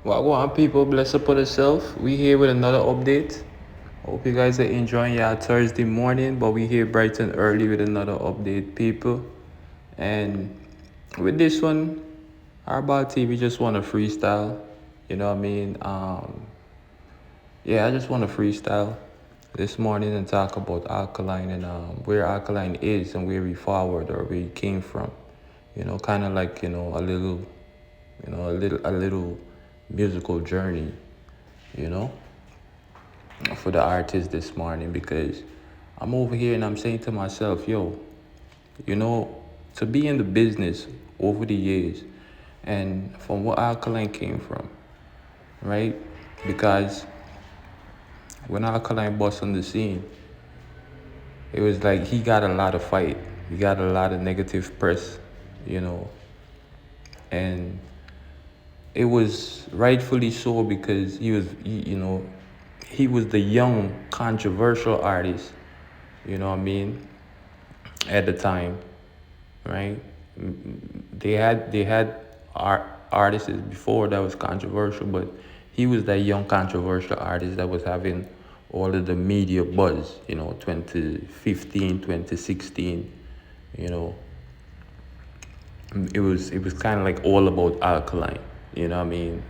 Well, people, bless up on yourself. We here with another update. Hope you guys are enjoying your Thursday morning, but we here bright and early with another update, people. And with this one, our about TV just want to freestyle. You know what I mean? Yeah, I just want to freestyle this morning and talk about Alkaline and where Alkaline is and where we forward or where we came from. Kind of like a little musical journey. You know, for the artist this morning because I'm over here and I'm saying to myself, yo, you know, to be in the business over the years and from what Alkaline came from, right? Because when Alkaline bust on the scene, it was like he got a lot of fight. He got a lot of negative press, you know, and it was rightfully so because he was the young controversial artist, you know what I mean, at the time, right? They had artists before that was controversial, but he was that young controversial artist that was having all of the media buzz, 2015, 2016, you know. It was kind of like all about Alkaline, you know what I mean?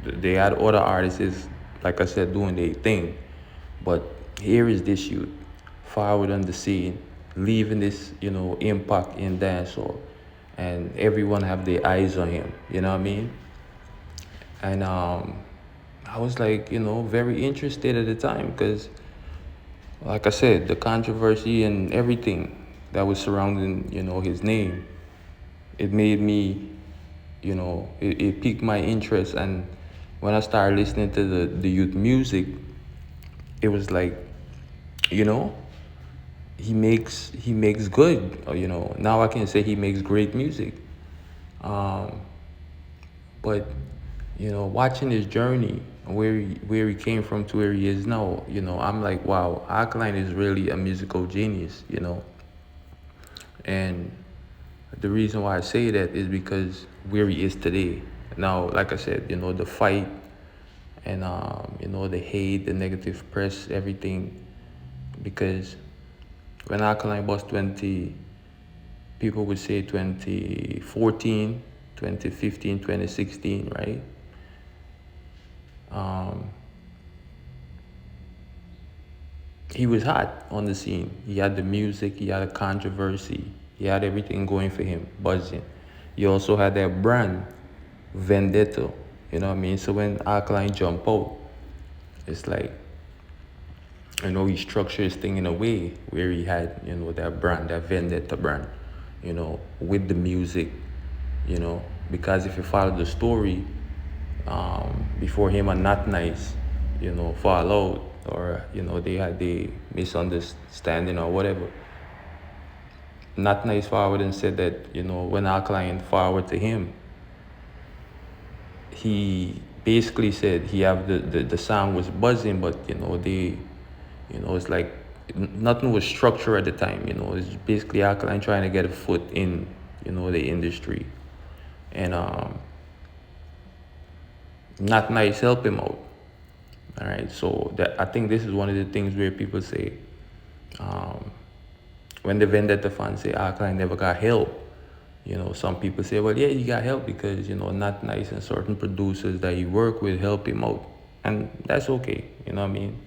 They had other artists, like I said, doing their thing, but here is this youth forward on the scene, leaving this, impact in dancehall, and everyone have their eyes on him. You know what I mean? And I was like, very interested at the time because, like I said, the controversy and everything that was surrounding, his name, it made me, it piqued my interest. And when I started listening to the youth music, it was like, you know, he makes good, now I can say he makes great music. um but watching his journey, where he came from to where he is now, I'm like, wow, Alkaline is really a musical genius, and the reason why I say that is because where he is today. Now, like I said, the fight and the hate, the negative press, everything, because when Alkaline was 20, people would say 2014, 2015, 2016, right? Um, he was hot on the scene. He had the music, he had a controversy, he had everything going for him, buzzing. He also had that brand, Vendetta, you know what I mean? So when Alkaline jump out, it's like, he structured his thing in a way where he had, that brand, that Vendetta brand, with the music, because if you follow the story, before him and Not Nice, fall out, or they had the misunderstanding or whatever. Not Nice forward and said that when our client forward to him, he basically said he have the sound was buzzing, but it's like nothing was structured at the time. It's basically Alkaline trying to get a foot in the industry, and Not Nice help him out. All right, so that, I think this is one of the things where people say, um, when the Vendetta fans say Alkaline never got help, some people say, well, yeah, he got help because Not Nice and certain producers that he work with help him out, and that's okay. You know what I mean?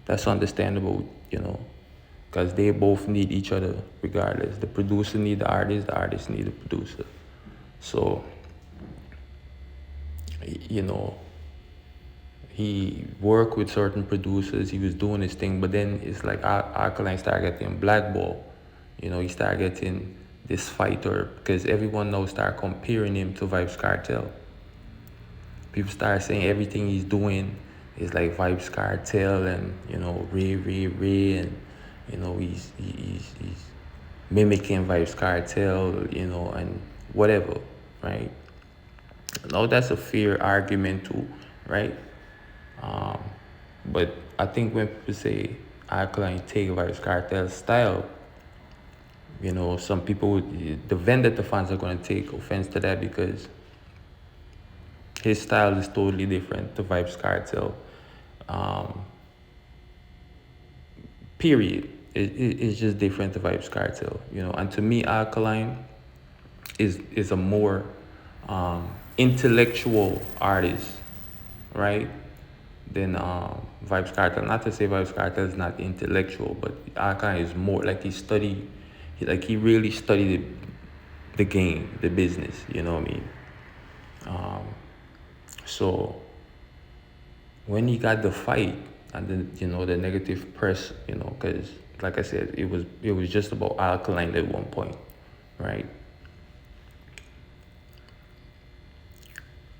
That's understandable. Because they both need each other regardless. The producer need the artist need the producer. So, you know, he worked with certain producers. He was doing his thing, but then it's like Alkaline started getting blackball. He started getting this fighter because everyone now start comparing him to Vibes Cartel. People start saying everything he's doing is like Vibes Cartel, and Ray, and he's mimicking Vibes Cartel, and whatever, right? Now that's a fair argument too, right? Um, but I think when people say Alkaline take Vibes Cartel style, some people the Vendetta fans are going to take offense to that because His style is totally different to Vibes Cartel. Um, period. It's just different to Vibes Cartel, you know. And to me, Alkaline is a more intellectual artist, right? Than Vibes Cartel. Not to say Vibes Cartel is not intellectual, but Alkaline is more like he really studied the game, the business. You know what I mean? So when he got the fight and then the negative press, because like I said, it was just about Alkaline at one point, right?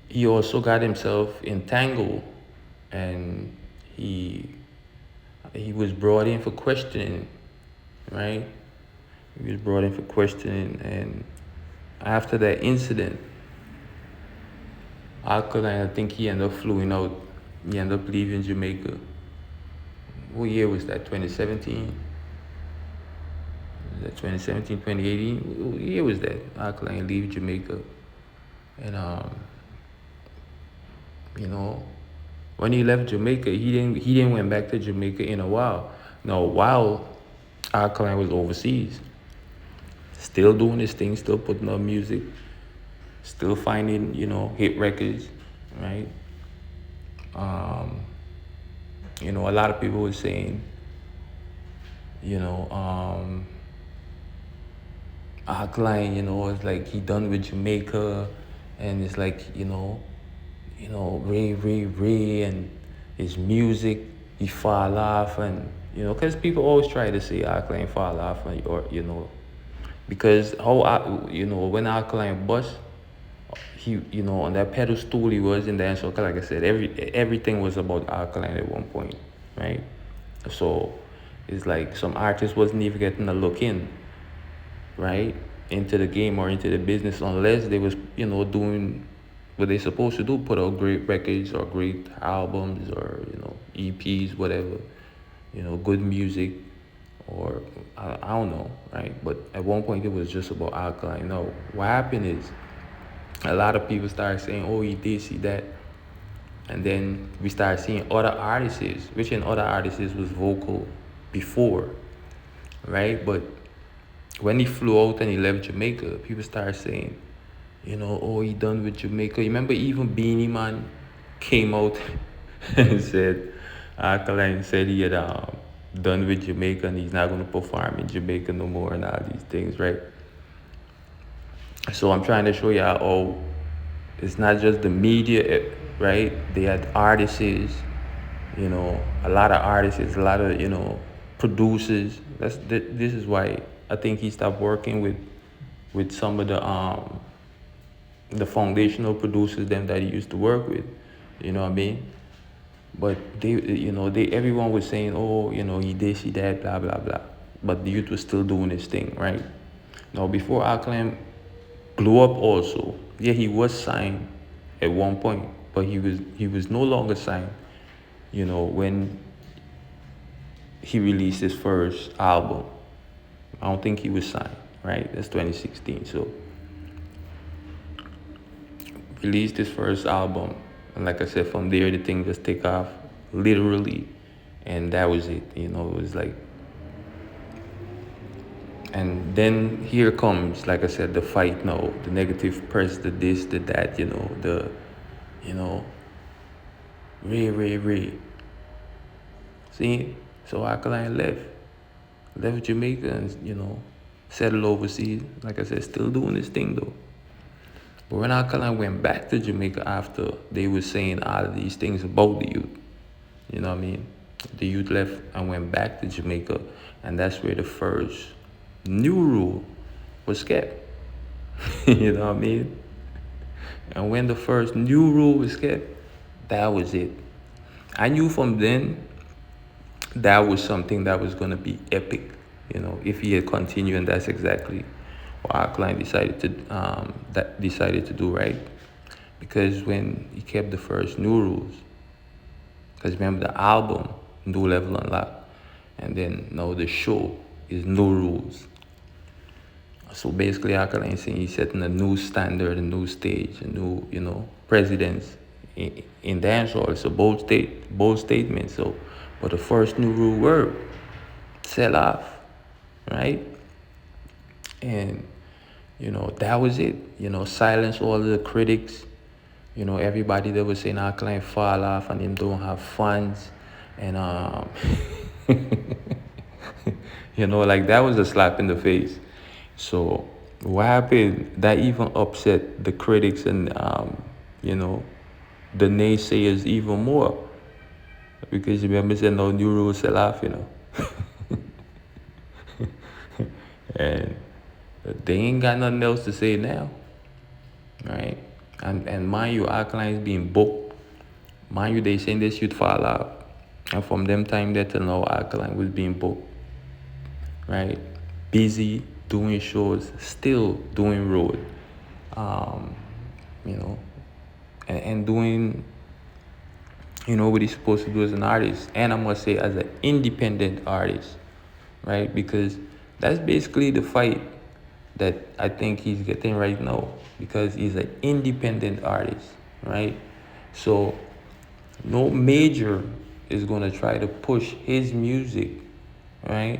He also got himself entangled, and he he was brought in for questioning, right? He was brought in for questioning, and after that incident, Alkaline, I think he ended up fluing out. He ended up leaving Jamaica. What year was that? 2017? Was that 2017, 2018? What year was that? Alkaline leave Jamaica. And you know, when he left Jamaica, he didn't went back to Jamaica in a while. No, while Alkaline was overseas, still doing his thing, still putting up music, still finding hit records, right? Um, a lot of people were saying, you know, um, Alkaline, it's like he done with Jamaica, and it's like Ray, and his music, he fall off, and because people always try to say Alkaline fall off, or because when Alkaline bust, he on that pedestal he was in the, so like I said, everything was about Alkaline at one point, right? So it's like some artists wasn't even getting a look in, right, into the game or into the business unless they was doing what they supposed to do, put out great records or great albums or EPs, whatever, good music, or I don't know, right? But at one point it was just about Alkaline. No, what happened is a lot of people started saying, oh, he did see that, and then we started seeing other artists, which in other artists was vocal before, right? But when he flew out and he left Jamaica, people started saying, oh, he done with Jamaica. You remember even Beanie Man came out and said, Alkaline said he had done with Jamaica and he's not going to perform in Jamaica no more and all these things, right? So I'm trying to show you how it's not just the media, right? They had artists, a lot of artists, a lot of, producers. This is why I think he stopped working with some of the foundational producers them that he used to work with, you know what I mean? But they everyone was saying, oh, he this, he that, blah blah blah. But the youth was still doing his thing, right? Now before Alkaline blew up also, yeah, he was signed at one point, but he was no longer signed, when he released his first album. I don't think he was signed, right? That's 2016. So released his first album, and like I said, from there the thing just take off, literally, and that was it. It was like, and then here comes, like I said, the fight now, the negative press, the this, the that, the, you know, Ray. See, so Alkaline left Jamaica and settled overseas. Like I said, still doing his thing though. But when Alkaline went back to Jamaica after, they were saying all of these things about the youth. You know what I mean? The youth left and went back to Jamaica, and that's where the first new rule was kept. You know what I mean? And when the first new rule was kept, that was it. I knew from then that was something that was gonna be epic. If he had continued, and that's exactly what our client decided to do, right? Because when he kept the first new rules, because remember the album New Level Unlocked, and then now the show is No Rules. So basically, Alkaline saying he's setting a new standard, a new stage, a new, precedence in dancehall. It's a bold statement. So, but the first new rule word, sell off, right? And that was it. Silence all of the critics. Everybody that was saying Alkaline fall off and them don't have funds, and like that was a slap in the face. So what happened? That even upset the critics and you know, the naysayers even more because remember saying no new rules sell off. And they ain't got nothing else to say now, right? And mind you, Alkalines being booked. Mind you, they saying this should fall out. And from them time there to now, Alkaline was being booked, right? Busy doing shows, still doing road, um, you know, and doing, what he's supposed to do as an artist. And I must say, as an independent artist, right? Because that's basically the fight that I think he's getting right now because he's an independent artist, right? So no major is gonna try to push his music, right,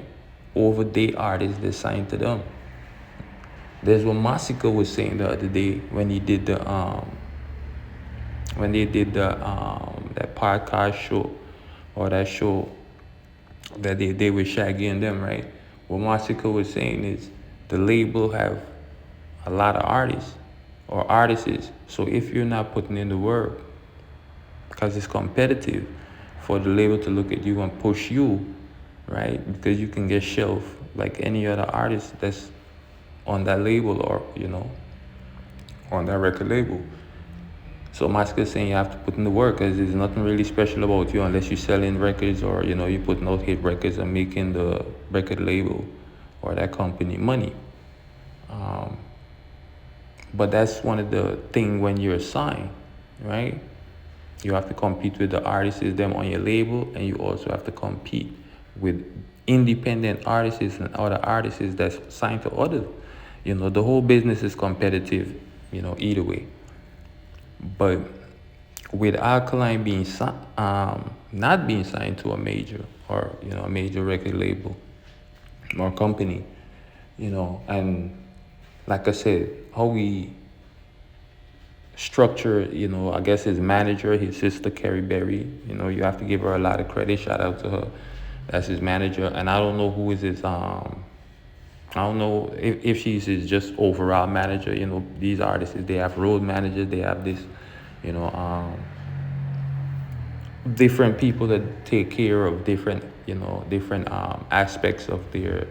over the artists that signed to them. There's what Masika was saying the other day when he did the when they did the that podcast show or that show that they did with Shaggy and them, right? What Masika was saying is the label have a lot of artists or artists. So if you're not putting in the work, because it's competitive, for the label to look at you and push you, right? Because you can get shelved like any other artist that's on that label or on that record label. So Masika saying you have to put in the work because there's nothing really special about you unless you're selling records or you're putting out hit records and making the record label or that company money. But that's one of the thing when you're signed, right? You have to compete with the artists them on your label, and you also have to compete with independent artists and other artists that's signed to other. The whole business is competitive, either way. But with Alkaline being not being signed to a major or a major record label or company, and like I said, how we structure, I guess his manager, his sister Carrie Berry, you have to give her a lot of credit. Shout out to her. That's his manager, and I don't know who is his I don't know if she's his just overall manager. These artists they have road managers, they have this, you know, different people that take care of different aspects of their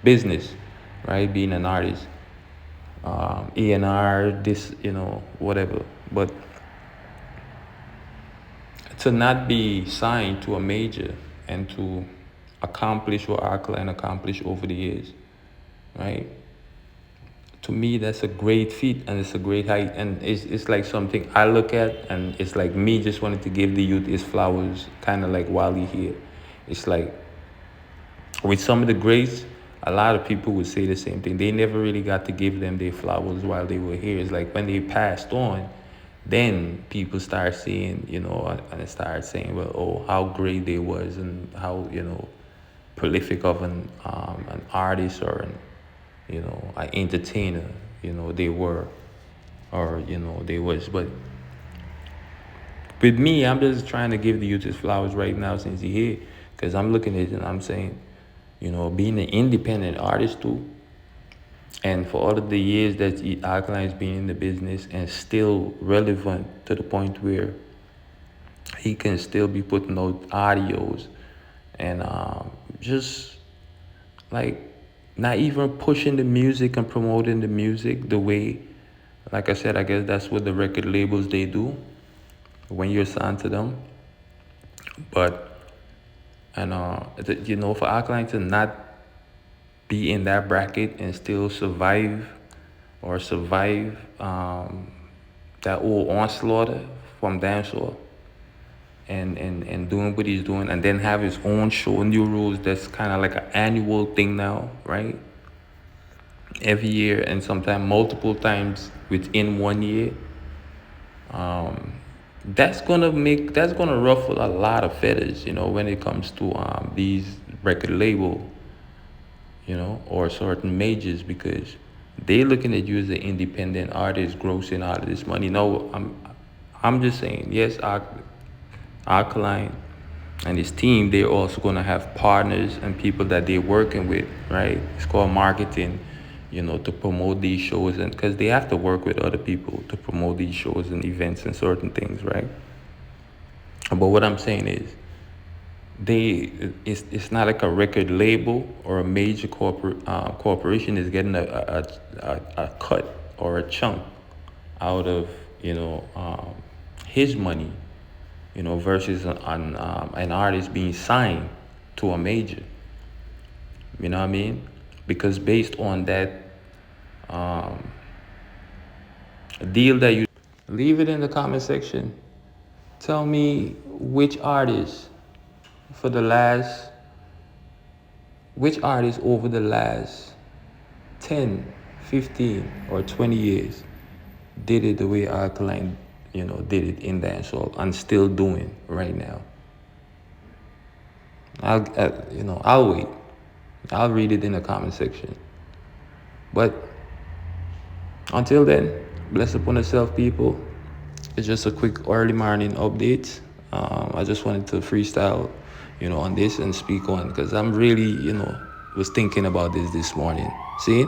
business, right? Being an artist, E&R, this, whatever. But to not be signed to a major and to accomplish what Alkaline accomplished over the years, right? To me, that's a great feat and it's a great height. And it's like something I look at and it's like me just wanting to give the youth his flowers, kind of like while he here. It's like with some of the greats, a lot of people would say the same thing. They never really got to give them their flowers while they were here. It's like when they passed on, then people start seeing, and they start saying, well, oh, how great they was and how, prolific of an artist or an entertainer, they were, or, they was. But with me, I'm just trying to give the youth his flowers right now since he here, because I'm looking at it and I'm saying, being an independent artist too, and for all of the years that Alkaline's been in the business and still relevant to the point where he can still be putting out audios and just like not even pushing the music and promoting the music the way, like I said, I guess that's what the record labels they do when you're signed to them. But for Alkaline to not be in that bracket and still survive that old onslaught from dancehall and doing what he's doing and then have his own show, New Rules, that's kind of like an annual thing now, right? every year, and sometimes multiple times within 1 year, that's gonna ruffle a lot of feathers, when it comes to these record label, or certain majors, because they looking at you as an independent artist grossing all of this money. No, I'm just saying, yes, Alkaline and his team, they're also going to have partners and people that they're working with, right? It's called marketing, to promote these shows, and because they have to work with other people to promote these shows and events and certain things, right? But what I'm saying is, it's not like a record label or a major corporation is getting a cut or a chunk out of his money, versus an artist being signed to a major. You know what I mean? Because based on that deal that you leave it in the comment section. Tell me for the last which artist over the last 10, 15, or 20 years did it the way Alkaline, did it in dancehall and still doing right now. I'll wait. I'll read it in the comment section. But until then, bless upon yourself, people. It's just a quick early morning update. I just wanted to freestyle, on this and speak on, because I'm really, was thinking about this morning. See?